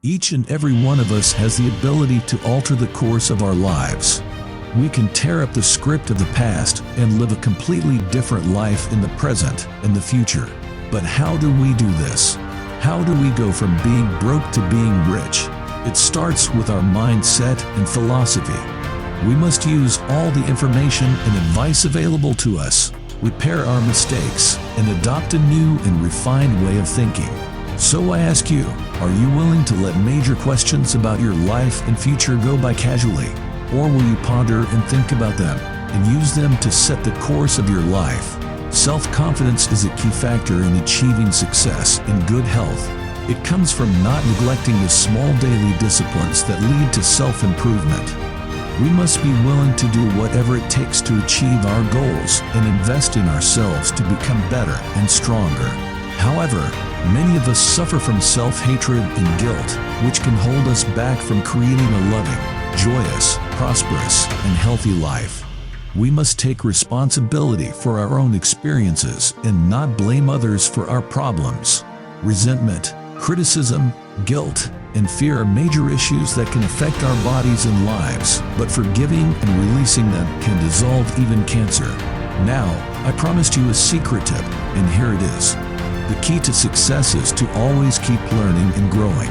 Each and every one of us has the ability to alter the course of our lives. We can tear up the script of the past and live a completely different life in the present and the future. But how do we do this? How do we go from being broke to being rich? It starts with our mindset and philosophy. We must use all the information and advice available to us, repair our mistakes, and adopt a new and refined way of thinking. So I ask you, are you willing to let major questions about your life and future go by casually? Or will you ponder and think about them and use them to set the course of your life? Self-confidence is a key factor in achieving success and good health. It comes from not neglecting the small daily disciplines that lead to self-improvement. We must be willing to do whatever it takes to achieve our goals and invest in ourselves to become better and stronger. However, many of us suffer from self-hatred and guilt, which can hold us back from creating a loving, joyous, prosperous, and healthy life. We must take responsibility for our own experiences and not blame others for our problems. Resentment, criticism, guilt, and fear are major issues that can affect our bodies and lives, but forgiving and releasing them can dissolve even cancer. Now, I promised you a secret tip, and here it is. The key to success is to always keep learning and growing.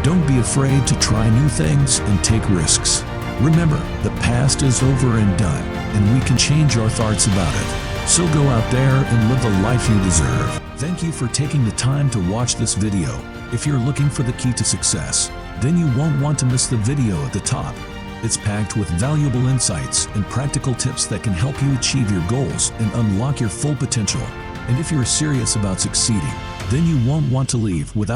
Don't be afraid to try new things and take risks. Remember, the past is over and done, and we can change our thoughts about it. So go out there and live the life you deserve. Thank you for taking the time to watch this video. If you're looking for the key to success, then you won't want to miss the video at the top. It's packed with valuable insights and practical tips that can help you achieve your goals and unlock your full potential. And if you're serious about succeeding, then you won't want to leave without